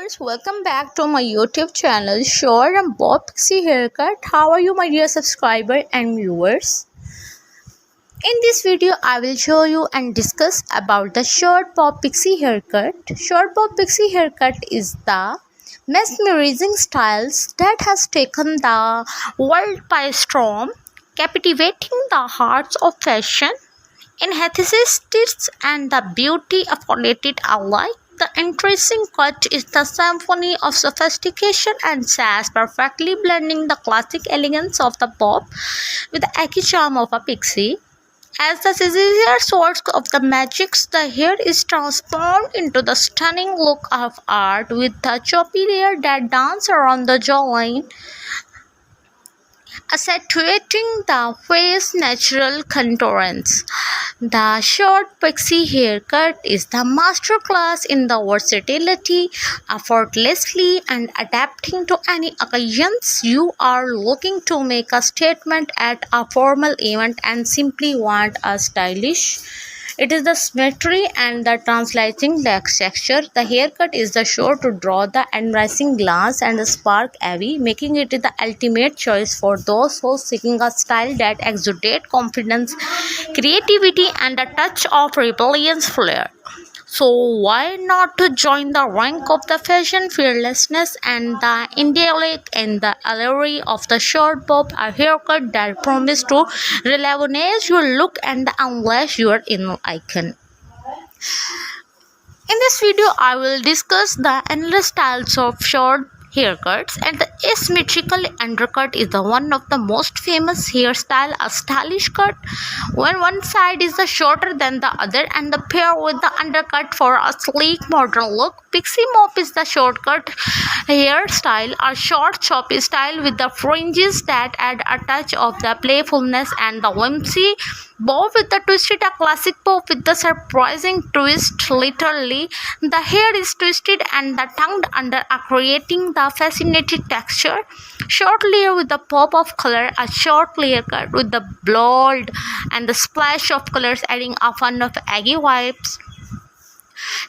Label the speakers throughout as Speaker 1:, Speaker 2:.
Speaker 1: Viewers, welcome back to my YouTube channel. Short and Bob Pixie haircut. How are you, my dear subscriber and viewers? In this video, I will show you and discuss about the short Bob Pixie haircut. Short Bob Pixie haircut is the mesmerizing styles that has taken the world by storm, captivating the hearts of fashion enthusiasts and the beauty afforded alike. The interesting cut is the symphony of sophistication and sass, perfectly blending the classic elegance of the pop with the eggy charm of a pixie. As the sincere source of the magics, the hair is transformed into the stunning look of art with the choppy hair that dance around the jawline, accentuating the face's natural contours. The short pixie haircut is the masterclass in the versatility, effortlessly and adapting to any occasions. You are looking to make a statement at a formal event and simply want a stylish. It is the symmetry and the translating texture. The haircut is the sure to draw the enticing glance and the spark away, making it the ultimate choice for those who seeking a style that exudes confidence, creativity, and a touch of rebellious flair. So why not to join the rank of the fashion fearlessness and the idyllic and the allure of the short bob, a haircut that promises to revolutionize your look and unleash your inner icon. In this video, I will discuss the endless styles of short haircuts, and the asymmetrical undercut is the one of the most famous hairstyle. A stylish cut when one side is shorter than the other and the pair with the undercut for a sleek modern look. Pixie mop is the shortcut hairstyle, a short choppy style with the fringes that add a touch of the playfulness and the whimsy. Bob with the twisted, a classic bob with the surprising twist. Literally, the hair is twisted and the tongued under, creating the fascinating texture. Short layer with the pop of color, a short layer cut with the bold and the splash of colors, adding a fun of eggy vibes.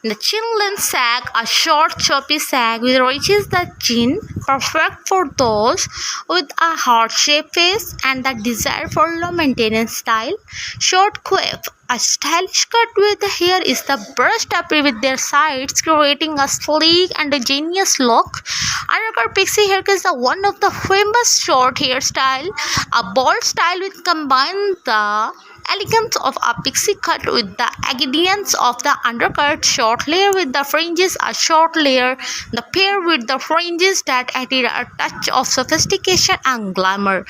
Speaker 1: The chin length sag, a short choppy sag which reaches the chin, perfect for those with a heart-shaped face and the desire for low maintenance style. Short quiff, a stylish cut where the hair is the brushed up with their sides, creating a sleek and a genius look. Undercut pixie haircut is one of the famous short hairstyle, a bold style which combines the elegance of a pixie cut with the elegance of the undercut. Short layer with the fringes, a short layer, the pair with the fringes that added a touch of sophistication and glamour.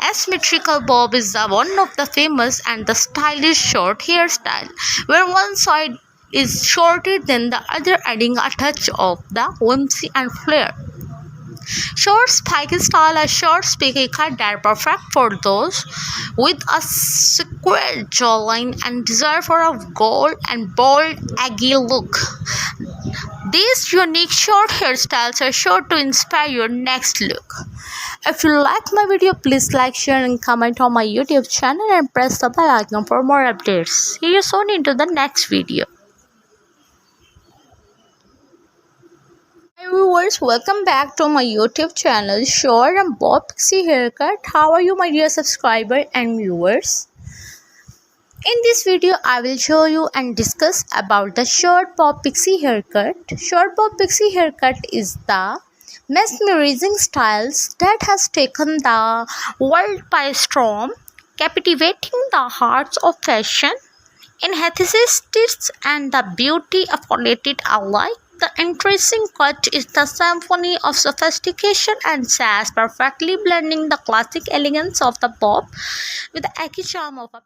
Speaker 1: Asymmetrical bob is the one of the famous and the stylish short hairstyle, where one side is shorter than the other, adding a touch of the whimsy and flair. Short spiky style, a short spiky cut that perfect for those with a square jawline and desire for a gold and bold eggy look. These unique short hairstyles are sure to inspire your next look. If you like my video, please like, share and comment on my YouTube channel and press the bell icon for more updates. See you soon into the next video. Hi viewers, welcome back to my YouTube channel. Short and Bob Pixie haircut. How are you, my dear subscriber and viewers? In this video, I will show you and discuss about the short Bob Pixie haircut. Short Bob Pixie haircut is the mesmerizing styles that has taken the world by storm, captivating the hearts of fashion enthusiasts and the beauty afforded alike. The interesting cut is the symphony of sophistication and sass, perfectly blending the classic elegance of the pop with the eggy charm of a